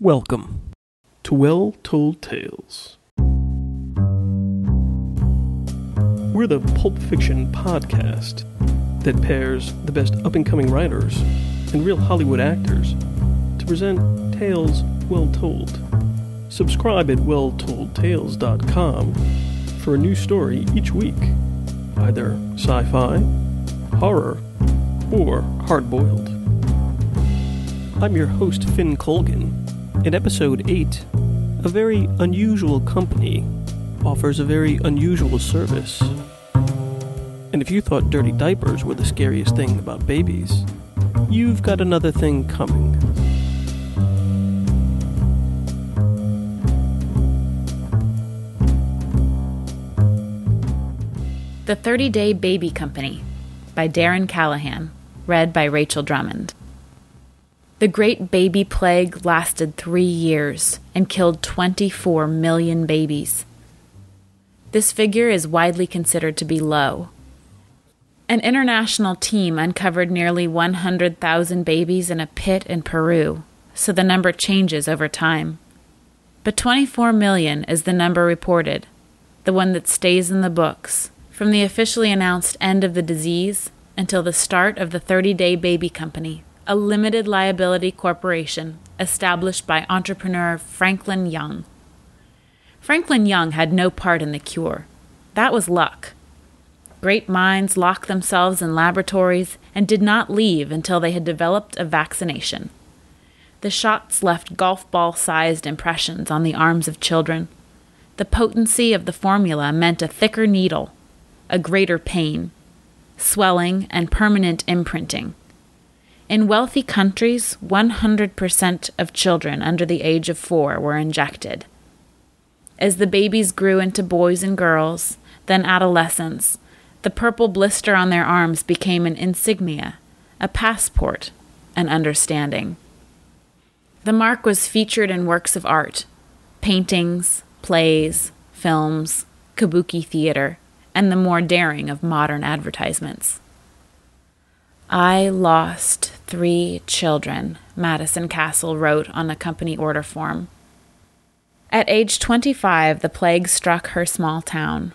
Welcome to Well Told Tales. We're the pulp fiction podcast that pairs the best up-and-coming writers and real Hollywood actors to present tales well told. Subscribe at welltoldtales.com for a new story each week, either sci-fi, horror, or hard-boiled. I'm your host, Finn Colgan. In Episode 8, a very unusual company offers a very unusual service. And if you thought dirty diapers were the scariest thing about babies, you've got another thing coming. The 30-Day Baby Company by Darren Callahan, read by Rachel Drummond. The Great Baby Plague lasted 3 years and killed 24 million babies. This figure is widely considered to be low. An international team uncovered nearly 100,000 babies in a pit in Peru, so the number changes over time. But 24 million is the number reported, the one that stays in the books, from the officially announced end of the disease until the start of the 30-Day Baby Company, a limited liability corporation established by entrepreneur Franklin Young. Franklin Young had no part in the cure. That was luck. Great minds locked themselves in laboratories and did not leave until they had developed a vaccination. The shots left golf ball-sized impressions on the arms of children. The potency of the formula meant a thicker needle, a greater pain, swelling, and permanent imprinting. In wealthy countries, 100% of children under the age of 4 were injected. As the babies grew into boys and girls, then adolescents, the purple blister on their arms became an insignia, a passport, an understanding. The mark was featured in works of art, paintings, plays, films, kabuki theater, and the more daring of modern advertisements. I lost 3 children, Madison Castle wrote on a company order form. At age 25, the plague struck her small town.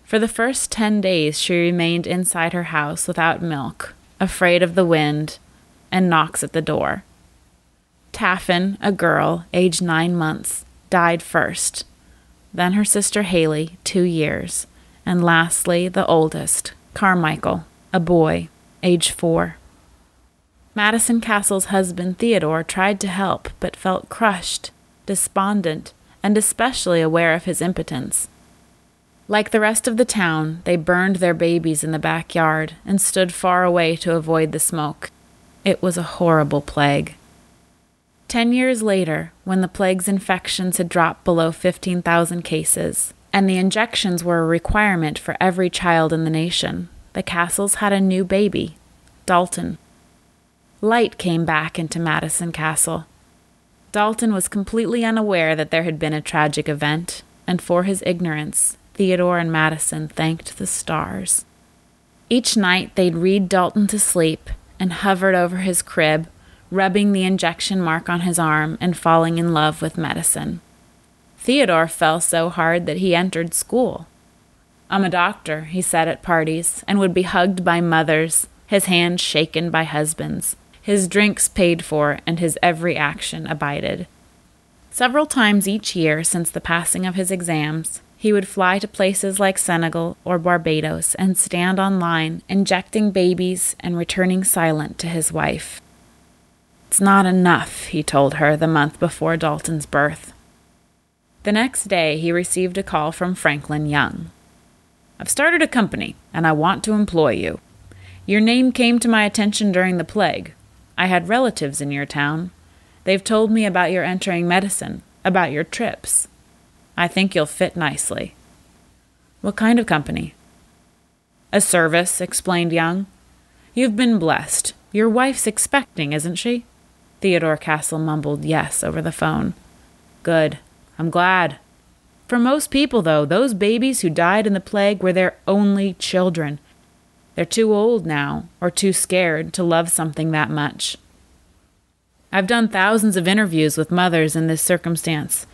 For the first 10 days, she remained inside her house without milk, afraid of the wind, and knocks at the door. Taffin, a girl, aged 9 months, died first. Then her sister Haley, 2 years. And lastly, the oldest, Carmichael, a boy, age 4. Madison Castle's husband Theodore tried to help, but felt crushed, despondent, and especially aware of his impotence. Like the rest of the town, they burned their babies in the backyard and stood far away to avoid the smoke. It was a horrible plague. 10 years later, when the plague's infections had dropped below 15,000 cases, and the injections were a requirement for every child in the nation, the Castles had a new baby, Dalton. Light came back into Madison Castle. Dalton was completely unaware that there had been a tragic event, and for his ignorance, Theodore and Madison thanked the stars. Each night they'd read Dalton to sleep and hovered over his crib, rubbing the injection mark on his arm and falling in love with medicine. Theodore fell so hard that he entered school. "I'm a doctor," he said at parties, and would be hugged by mothers, his hand shaken by husbands, his drinks paid for, and his every action abided. Several times each year since the passing of his exams, he would fly to places like Senegal or Barbados and stand on line, injecting babies and returning silent to his wife. "It's not enough," he told her the month before Dalton's birth. The next day he received a call from Franklin Young. "I've started a company, and I want to employ you. Your name came to my attention during the plague. I had relatives in your town. They've told me about your entering medicine, about your trips. I think you'll fit nicely." "What kind of company?" "A service," explained Young. "You've been blessed. Your wife's expecting, isn't she?" Theodore Castle mumbled yes over the phone. "Good. I'm glad. For most people, though, those babies who died in the plague were their only children. They're too old now, or too scared, to love something that much." I've done thousands of interviews with mothers in this circumstance,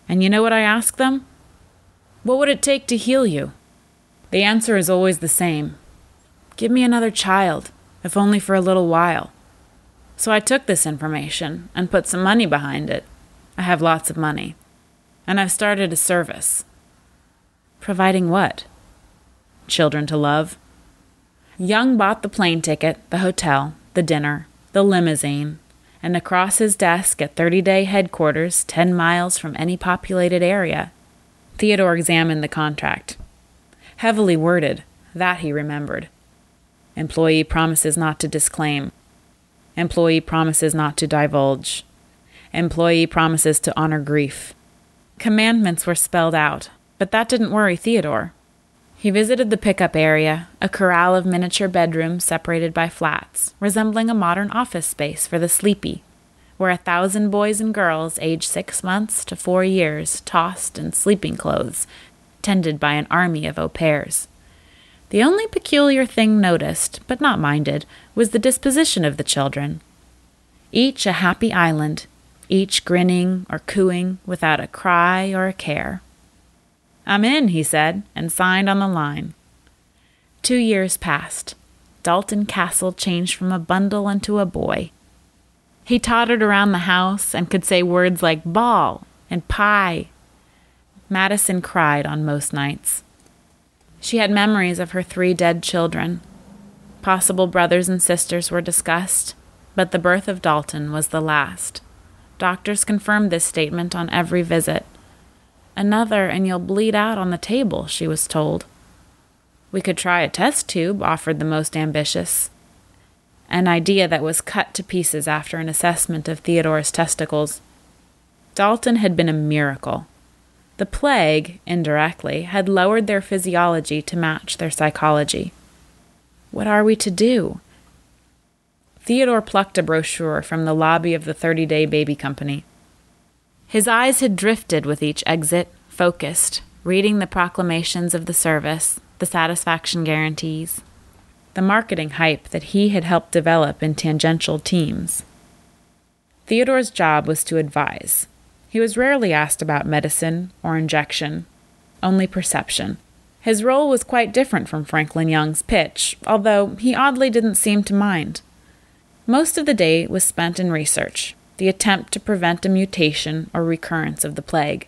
and you know what I ask them? What would it take to heal you? The answer is always the same. Give me another child, if only for a little while. So I took this information and put some money behind it. I have lots of money. And I've started a service. Providing what? Children to love. Young bought the plane ticket, the hotel, the dinner, the limousine, and across his desk at 30-day headquarters 10 miles from any populated area. Theodore examined the contract. Heavily worded, that he remembered. Employee promises not to disclaim. Employee promises not to divulge. Employee promises to honor grief. Commandments were spelled out, but that didn't worry Theodore. He visited the pickup area, a corral of miniature bedrooms separated by flats, resembling a modern office space for the sleepy, where 1,000 boys and girls aged 6 months to 4 years tossed in sleeping clothes, tended by an army of au pairs. The only peculiar thing noticed, but not minded, was the disposition of the children. Each a happy island, each grinning or cooing without a cry or a care. I'm in, he said, and signed on the line. 2 years passed. Dalton Castle changed from a bundle into a boy. He tottered around the house and could say words like ball and pie. Madison cried on most nights. She had memories of her 3 dead children. Possible brothers and sisters were discussed, but the birth of Dalton was the last. Doctors confirmed this statement on every visit. Another, and you'll bleed out on the table, she was told. We could try a test tube, offered the most ambitious. An idea that was cut to pieces after an assessment of Theodore's testicles. Dalton had been a miracle. The plague, indirectly, had lowered their physiology to match their psychology. What are we to do? Theodore plucked a brochure from the lobby of the 30-day baby company. His eyes had drifted with each exit, focused, reading the proclamations of the service, the satisfaction guarantees, the marketing hype that he had helped develop in tangential teams. Theodore's job was to advise. He was rarely asked about medicine or injection, only perception. His role was quite different from Franklin Young's pitch, although he oddly didn't seem to mind. Most of the day was spent in research, the attempt to prevent a mutation or recurrence of the plague.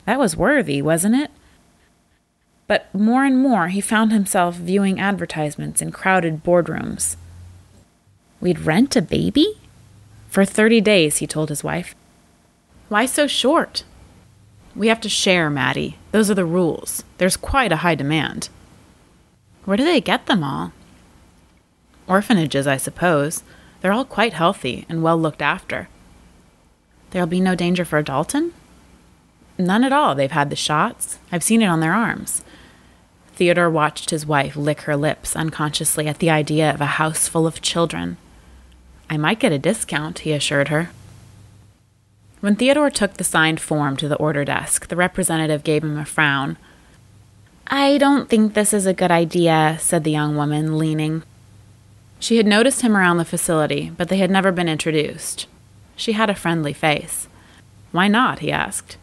That was worthy, wasn't it? But more and more he found himself viewing advertisements in crowded boardrooms. We'd rent a baby? For 30 days, he told his wife. Why so short? We have to share, Maddie. Those are the rules. There's quite a high demand. Where do they get them all? Orphanages, I suppose. They're all quite healthy and well looked after. There'll be no danger for Dalton? None at all. They've had the shots. I've seen it on their arms. Theodore watched his wife lick her lips unconsciously at the idea of a house full of children. I might get a discount, he assured her. When Theodore took the signed form to the order desk, the representative gave him a frown. I don't think this is a good idea, said the young woman, leaning. She had noticed him around the facility, but they had never been introduced. She had a friendly face. Why not? He asked.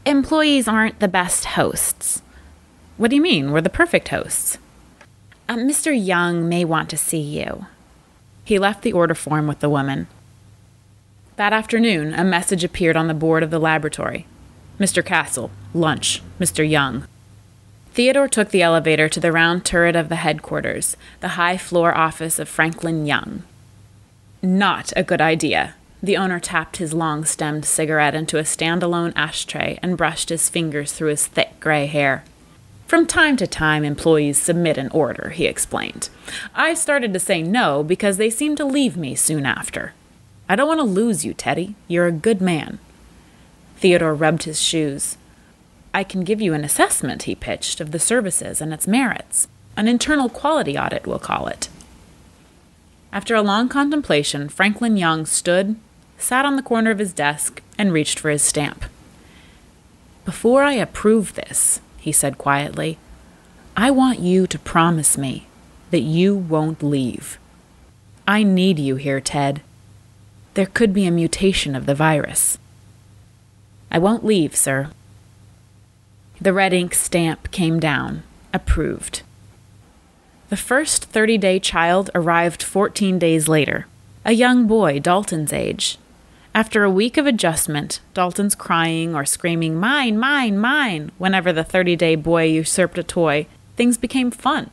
Employees aren't the best hosts. What do you mean? We're the perfect hosts. Mr. Young may want to see you. He left the order form with the woman. That afternoon, a message appeared on the board of the laboratory. Mr. Castle, lunch, Mr. Young. Theodore took the elevator to the round turret of the headquarters, the high-floor office of Franklin Young. Not a good idea. The owner tapped his long-stemmed cigarette into a standalone ashtray and brushed his fingers through his thick gray hair. From time to time, employees submit an order, he explained. I started to say no because they seem to leave me soon after. I don't want to lose you, Teddy. You're a good man. Theodore rubbed his shoes. I can give you an assessment, he pitched, of the services and its merits. An internal quality audit, we'll call it. After a long contemplation, Franklin Young stood, sat on the corner of his desk, and reached for his stamp. Before I approve this, he said quietly, I want you to promise me that you won't leave. I need you here, Ted. There could be a mutation of the virus. I won't leave, sir. The red ink stamp came down. Approved. The first 30-day child arrived 14 days later, a young boy Dalton's age. After a week of adjustment, Dalton's crying or screaming, "Mine, mine, mine," whenever the 30-day boy usurped a toy, things became fun.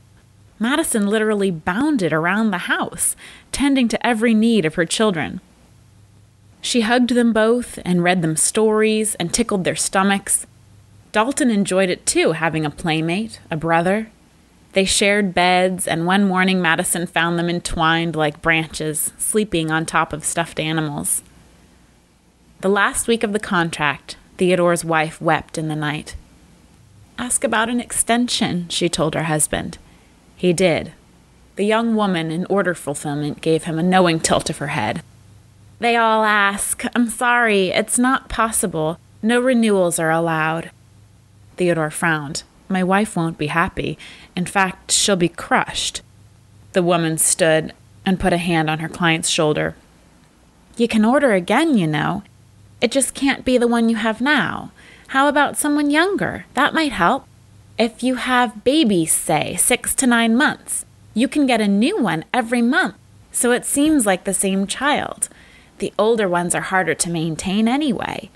Madison literally bounded around the house, tending to every need of her children. She hugged them both and read them stories and tickled their stomachs. Dalton enjoyed it too, having a playmate, a brother. They shared beds, and one morning Madison found them entwined like branches, sleeping on top of stuffed animals. The last week of the contract, Theodore's wife wept in the night. "Ask about an extension," she told her husband. He did. The young woman in order fulfillment gave him a knowing tilt of her head. "They all ask. I'm sorry, it's not possible. No renewals are allowed." Theodore frowned. "My wife won't be happy. In fact, she'll be crushed." The woman stood and put a hand on her client's shoulder. "You can order again, you know. It just can't be the one you have now. How about someone younger? That might help. If you have babies, say, 6 to 9 months, you can get a new one every month, so it seems like the same child. The older ones are harder to maintain anyway.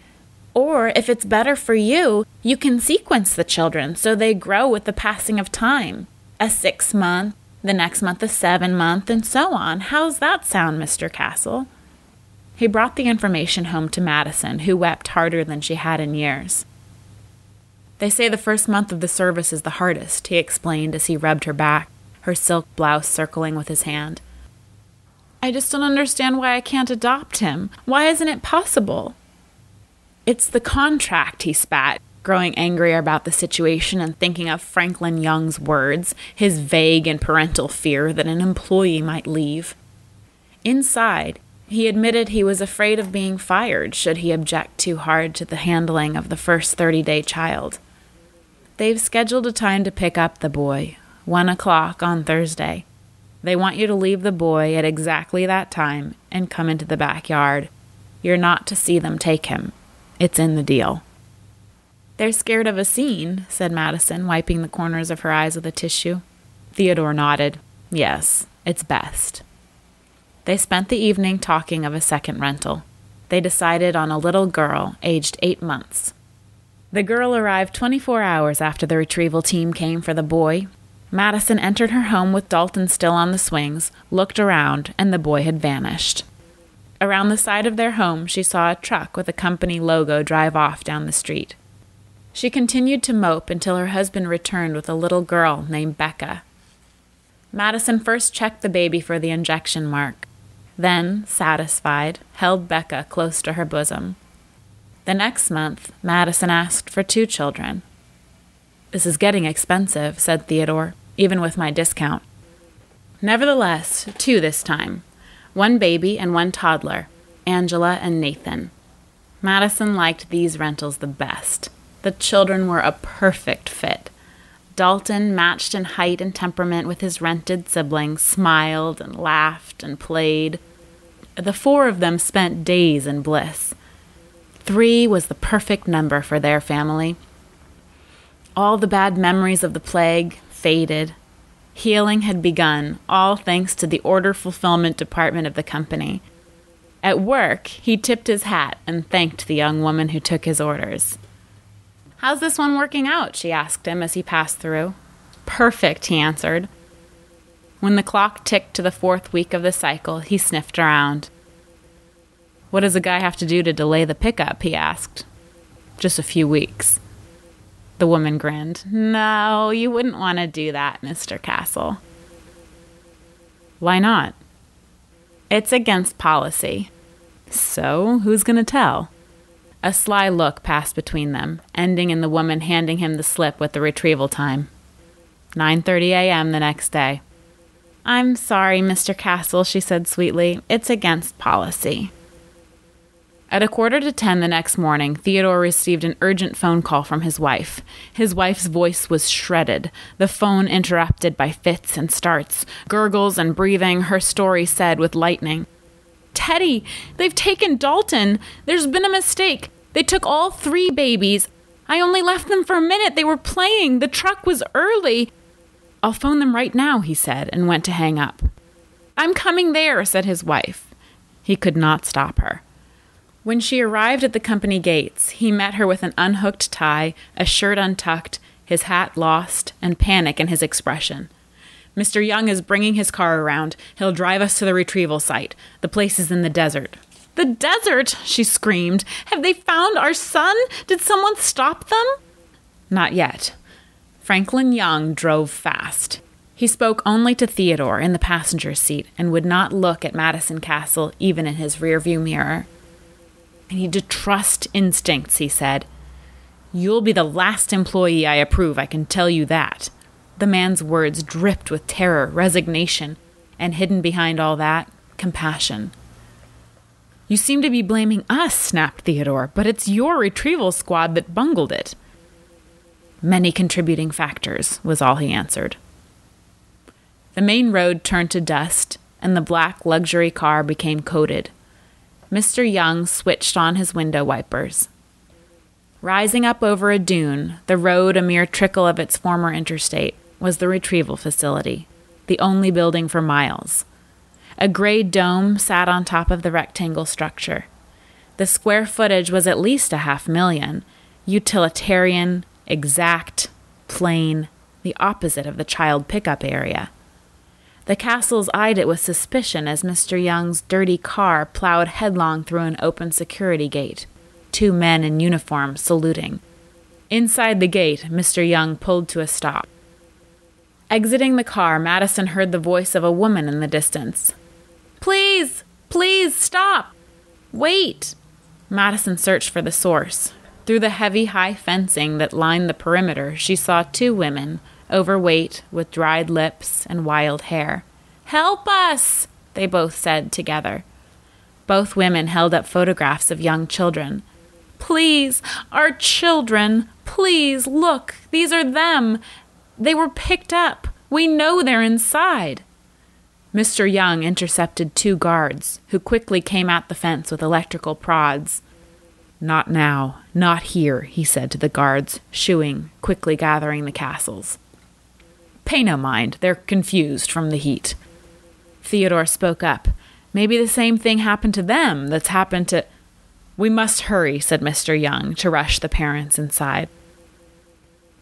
Or, if it's better for you, you can sequence the children so they grow with the passing of time. A 6-month, the next month a 7-month, and so on. How's that sound, Mr. Castle?" He brought the information home to Madison, who wept harder than she had in years. "They say the first month of the service is the hardest," he explained as he rubbed her back, her silk blouse circling with his hand. "I just don't understand why I can't adopt him. Why isn't it possible?" "It's the contract," he spat, growing angrier about the situation and thinking of Franklin Young's words, his vague and parental fear that an employee might leave. Inside, he admitted he was afraid of being fired should he object too hard to the handling of the first 30-day child. "They've scheduled a time to pick up the boy, 1 o'clock on Thursday. They want you to leave the boy at exactly that time and come into the backyard. You're not to see them take him. It's in the deal." "They're scared of a scene," said Madison, wiping the corners of her eyes with a tissue. Theodore nodded. "Yes, it's best." They spent the evening talking of a second rental. They decided on a little girl, aged 8 months. The girl arrived 24 hours after the retrieval team came for the boy. Madison entered her home with Dalton still on the swings, looked around, and the boy had vanished. Around the side of their home, she saw a truck with a company logo drive off down the street. She continued to mope until her husband returned with a little girl named Becca. Madison first checked the baby for the injection mark. Then, satisfied, held Becca close to her bosom. The next month, Madison asked for 2 children. "This is getting expensive," said Theodore, "even with my discount." Nevertheless, 2 this time. 1 baby and 1 toddler, Angela and Nathan. Madison liked these rentals the best. The children were a perfect fit. Dalton, matched in height and temperament with his rented siblings, smiled and laughed and played. The 4 of them spent days in bliss. 3 was the perfect number for their family. All the bad memories of the plague faded. Healing had begun, all thanks to the order fulfillment department of the company. At work, he tipped his hat and thanked the young woman who took his orders. "How's this one working out?" she asked him as he passed through. "Perfect," he answered. When the clock ticked to the 4th week of the cycle, he sniffed around. "What does a guy have to do to delay the pickup?" he asked. "Just a few weeks." The woman grinned. "No, you wouldn't want to do that, Mr. Castle." "Why not?" "It's against policy." "So, who's going to tell?" A sly look passed between them, ending in the woman handing him the slip with the retrieval time. 9:30 a.m. the next day. "I'm sorry, Mr. Castle," she said sweetly. "It's against policy." At 9:45 the next morning, Theodore received an urgent phone call from his wife. His wife's voice was shredded, the phone interrupted by fits and starts, gurgles and breathing, her story said with lightning. Teddy, they've taken Dalton. There's been a mistake. They took all 3 babies. I only left them for a minute. They were playing. The truck was early. I'll phone them right now, he said, and went to hang up. I'm coming there, said his wife. He could not stop her. When she arrived at the company gates, he met her with an unhooked tie, a shirt untucked, his hat lost, and panic in his expression. Mr. Young is bringing his car around. He'll drive us to the retrieval site. The place is in the desert. The desert, she screamed. Have they found our son? Did someone stop them? Not yet. Franklin Young drove fast. He spoke only to Theodore in the passenger seat and would not look at Madison Castle even in his rearview mirror. I need to trust instincts, he said. You'll be the last employee I approve, I can tell you that. The man's words dripped with terror, resignation, and hidden behind all that, compassion. You seem to be blaming us, snapped Theodore, but it's your retrieval squad that bungled it. Many contributing factors, was all he answered. The main road turned to dust, and the black luxury car became coated. Mr. Young switched on his window wipers. Rising up over a dune, the road a mere trickle of its former interstate, was the retrieval facility, the only building for miles. A gray dome sat on top of the rectangle structure. The square footage was at least 500,000, utilitarian, exact, plain, the opposite of the child pickup area. The Castles eyed it with suspicion as Mr. Young's dirty car plowed headlong through an open security gate, 2 men in uniform saluting. Inside the gate, Mr. Young pulled to a stop. Exiting the car, Madison heard the voice of a woman in the distance. Please, please stop! Wait! Madison searched for the source. Through the heavy, high fencing that lined the perimeter, she saw 2 women, overweight, with dried lips and wild hair. Help us! They both said together. Both women held up photographs of young children. Please, our children, please, look, these are them. They were picked up. We know they're inside. Mr. Young intercepted 2 guards, who quickly came at the fence with electrical prods. Not now, not here, he said to the guards, shooing, quickly gathering the castles. Pay no mind, they're confused from the heat. Theodore spoke up. Maybe the same thing happened to them that's happened to... We must hurry, said Mr. Young, to rush the parents inside.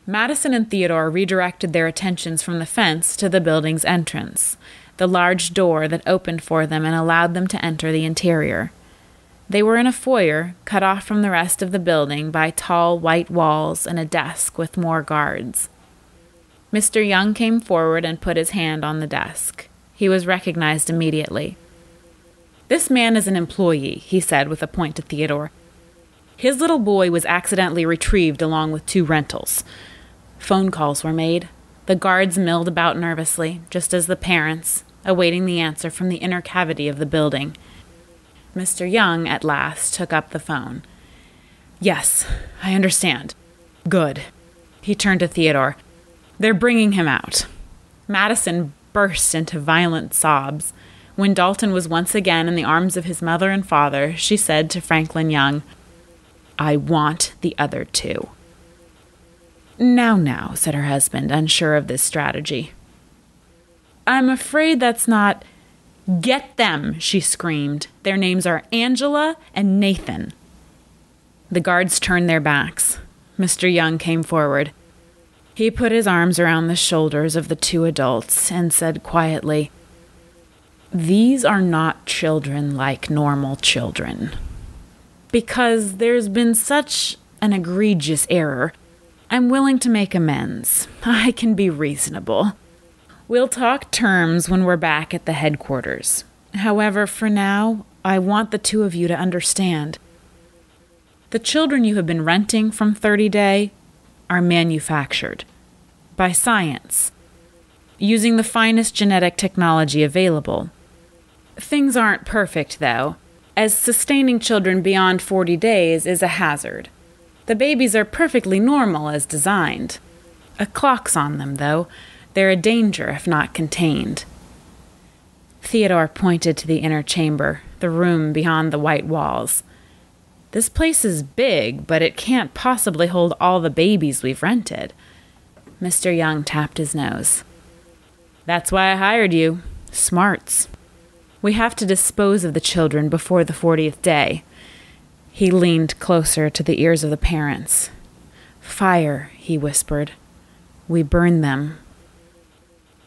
Madison and Theodore redirected their attentions from the fence to the building's entrance, the large door that opened for them and allowed them to enter the interior. They were in a foyer, cut off from the rest of the building by tall white walls and a desk with more guards. Mr. Young came forward and put his hand on the desk. He was recognized immediately. This man is an employee, he said with a point to Theodore. His little boy was accidentally retrieved along with 2 rentals. Phone calls were made. The guards milled about nervously, just as the parents, awaiting the answer from the inner cavity of the building. Mr. Young, at last, took up the phone. Yes, I understand. Good. He turned to Theodore. They're bringing him out. Madison burst into violent sobs. When Dalton was once again in the arms of his mother and father, she said to Franklin Young, I want the other 2. Now, said her husband, unsure of this strategy. I'm afraid that's not... Get them, she screamed. Their names are Angela and Nathan. The guards turned their backs. Mr. Young came forward. He put his arms around the shoulders of the 2 adults and said quietly, These are not children like normal children. Because there's been such an egregious error, I'm willing to make amends. I can be reasonable. We'll talk terms when we're back at the headquarters. However, for now, I want the 2 of you to understand. The children you have been renting from 30 Day are manufactured by science, using the finest genetic technology available. Things aren't perfect, though, as sustaining children beyond 40 days is a hazard. The babies are perfectly normal as designed. A clock's on them, though. They're a danger if not contained. Theodore pointed to the inner chamber, the room beyond the white walls. This place is big, but it can't possibly hold all the babies we've rented. Mr. Young tapped his nose. That's why I hired you. Smarts. We have to dispose of the children before the 40th day. He leaned closer to the ears of the parents. Fire, he whispered. We burn them.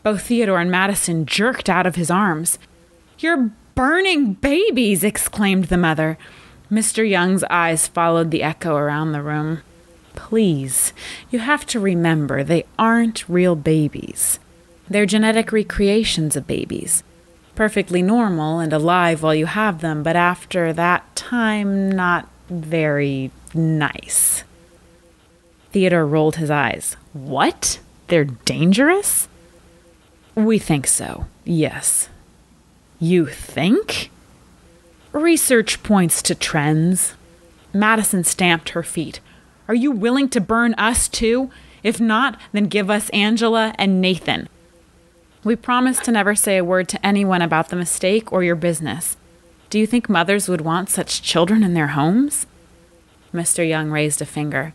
Both Theodore and Madison jerked out of his arms. You're burning babies, exclaimed the mother. Mr. Young's eyes followed the echo around the room. Please, you have to remember they aren't real babies. They're genetic recreations of babies. Perfectly normal and alive while you have them, but after that time, not very nice. Theodore rolled his eyes. What? They're dangerous? We think so, yes. You think? Research points to trends. Madison stamped her feet. Are you willing to burn us too? If not, then give us Angela and Nathan. We promise to never say a word to anyone about the mistake or your business. Do you think mothers would want such children in their homes? Mr. Young raised a finger.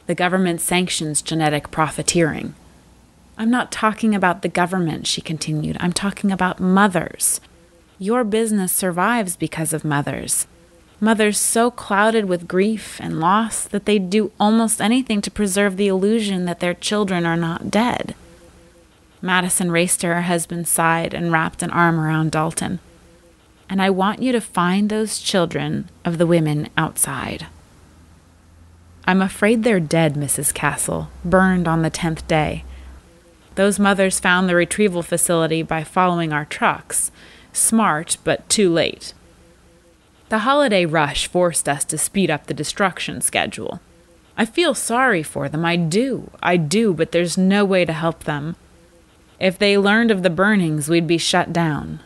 The government sanctions genetic profiteering. I'm not talking about the government, she continued. I'm talking about mothers. Your business survives because of mothers. Mothers so clouded with grief and loss that they'd do almost anything to preserve the illusion that their children are not dead. Madison raced to her husband's side and wrapped an arm around Dalton. And I want you to find those children of the women outside. I'm afraid they're dead, Mrs. Castle, burned on the 10th day. Those mothers found the retrieval facility by following our trucks. Smart, but too late. The holiday rush forced us to speed up the destruction schedule. I feel sorry for them, I do, but there's no way to help them. If they learned of the burnings, we'd be shut down.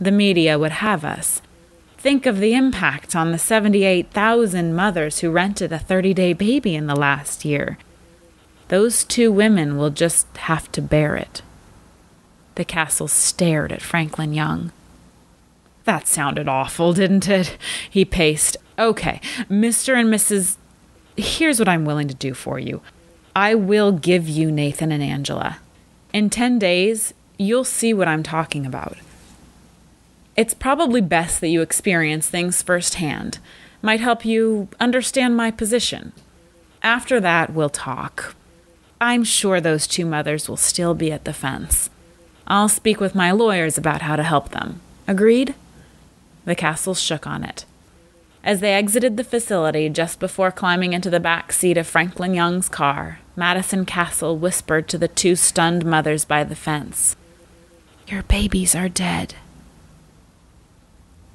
The media would have us. Think of the impact on the 78,000 mothers who rented a 30-day baby in the last year. Those two women will just have to bear it. The Castle stared at Franklin Young. That sounded awful, didn't it? He paced. Okay, Mr. and Mrs. Here's what I'm willing to do for you. I will give you Nathan and Angela. In 10 days, you'll see what I'm talking about. It's probably best that you experience things firsthand. Might help you understand my position. After that, we'll talk. I'm sure those two mothers will still be at the fence. I'll speak with my lawyers about how to help them. Agreed? The Castle shook on it. As they exited the facility just before climbing into the back seat of Franklin Young's car, Madison Castle whispered to the two stunned mothers by the fence. Your babies are dead.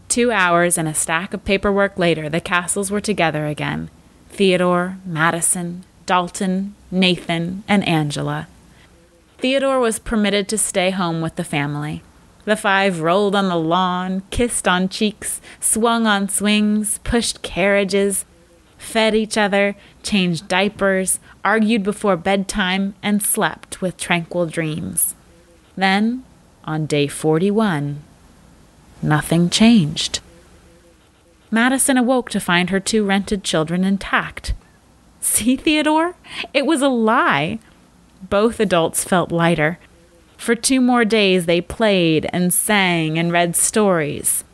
2 hours and a stack of paperwork later, the Castles were together again. Theodore, Madison, Dalton, Nathan, and Angela. Theodore was permitted to stay home with the family. The five rolled on the lawn, kissed on cheeks, swung on swings, pushed carriages, fed each other, changed diapers, argued before bedtime, and slept with tranquil dreams. Then, on day 41, nothing changed. Madison awoke to find her two rented children intact. See, Theodore? It was a lie. Both adults felt lighter. For 2 more days, they played and sang and read stories.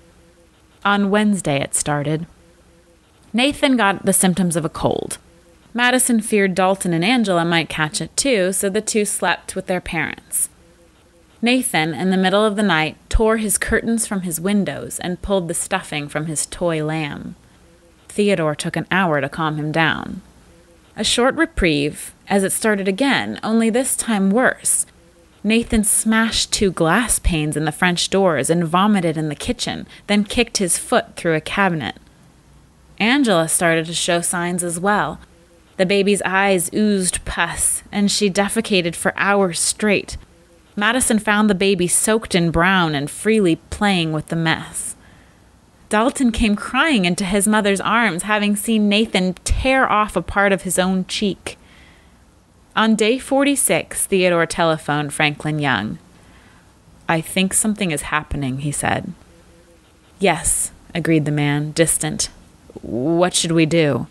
On Wednesday, it started. Nathan got the symptoms of a cold. Madison feared Dalton and Angela might catch it too, so the two slept with their parents. Nathan, in the middle of the night, tore his curtains from his windows and pulled the stuffing from his toy lamb. Theodore took an hour to calm him down. A short reprieve, as it started again, only this time worse. Nathan smashed 2 glass panes in the French doors and vomited in the kitchen, then kicked his foot through a cabinet. Angela started to show signs as well. The baby's eyes oozed pus, and she defecated for hours straight. Madison found the baby soaked in brown and freely playing with the mess. Dalton came crying into his mother's arms, having seen Nathan tear off a part of his own cheek. On day 46, Theodore telephoned Franklin Young. I think something is happening, he said. Yes, agreed the man, distant. What should we do?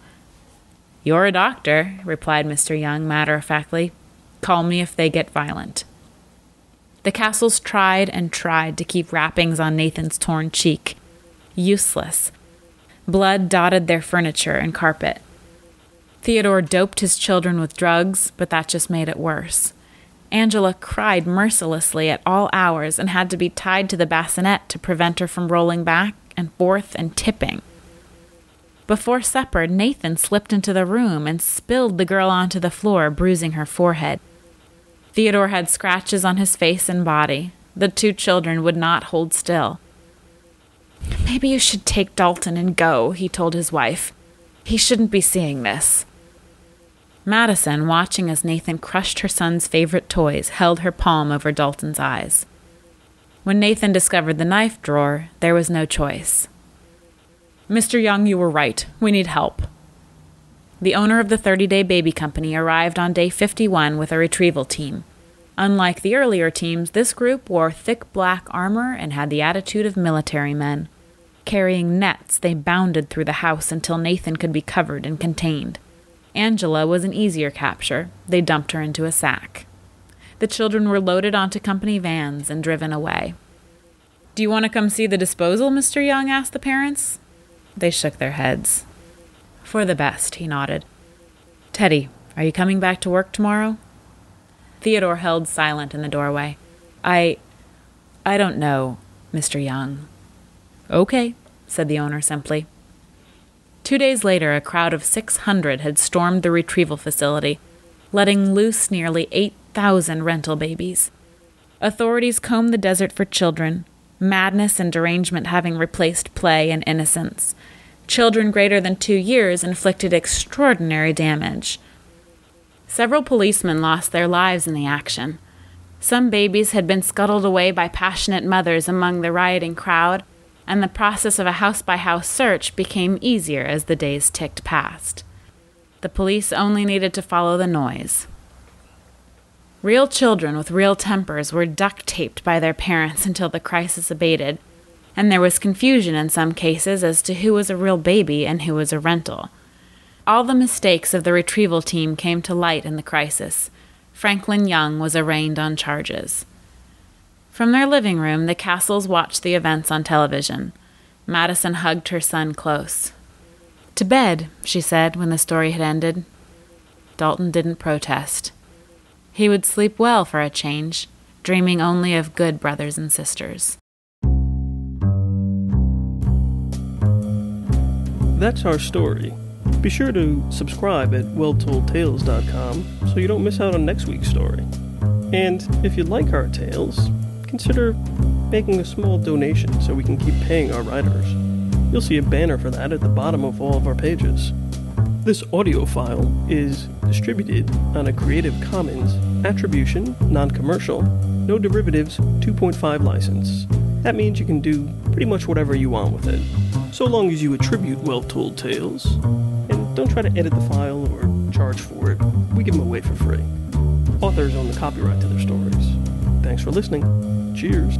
You're a doctor, replied Mr. Young matter-of-factly. Call me if they get violent. The Castles tried and tried to keep wrappings on Nathan's torn cheek. Useless. Blood dotted their furniture and carpet. Theodore doped his children with drugs, but that just made it worse. Angela cried mercilessly at all hours and had to be tied to the bassinet to prevent her from rolling back and forth and tipping. Before supper, Nathan slipped into the room and spilled the girl onto the floor, bruising her forehead. Theodore had scratches on his face and body. The two children would not hold still. Maybe you should take Dalton and go, he told his wife. He shouldn't be seeing this. Madison, watching as Nathan crushed her son's favorite toys, held her palm over Dalton's eyes. When Nathan discovered the knife drawer, there was no choice. Mr. Young, you were right. We need help. The owner of the 30-day baby company arrived on day 51 with a retrieval team. Unlike the earlier teams, this group wore thick black armor and had the attitude of military men. Carrying nets, they bounded through the house until Nathan could be covered and contained. Angela was an easier capture. They dumped her into a sack. The children were loaded onto company vans and driven away. Do you want to come see the disposal, Mr. Young? Asked the parents. They shook their heads. For the best, he nodded. Teddy, are you coming back to work tomorrow? Theodore held silent in the doorway. I don't know, Mr. Young. Okay, said the owner simply. 2 days later, a crowd of 600 had stormed the retrieval facility, letting loose nearly 8,000 rental babies. Authorities combed the desert for children, madness and derangement having replaced play and innocence. Children greater than 2 years inflicted extraordinary damage. Several policemen lost their lives in the action. Some babies had been scuttled away by passionate mothers among the rioting crowd, and the process of a house-by-house search became easier as the days ticked past. The police only needed to follow the noise. Real children with real tempers were duct-taped by their parents until the crisis abated, and there was confusion in some cases as to who was a real baby and who was a rental. All the mistakes of the retrieval team came to light in the crisis. Franklin Young was arraigned on charges. From their living room, the Castles watched the events on television. Madison hugged her son close. To bed, she said when the story had ended. Dalton didn't protest. He would sleep well for a change, dreaming only of good brothers and sisters. That's our story. Be sure to subscribe at welltoldtales.com so you don't miss out on next week's story. And if you like our tales, consider making a small donation so we can keep paying our writers. You'll see a banner for that at the bottom of all of our pages. This audio file is distributed on a Creative Commons Attribution, Non-Commercial, No Derivatives 2.5 license. That means you can do pretty much whatever you want with it, so long as you attribute well-told tales. And don't try to edit the file or charge for it. We give them away for free. Authors own the copyright to their stories. Thanks for listening. Cheers.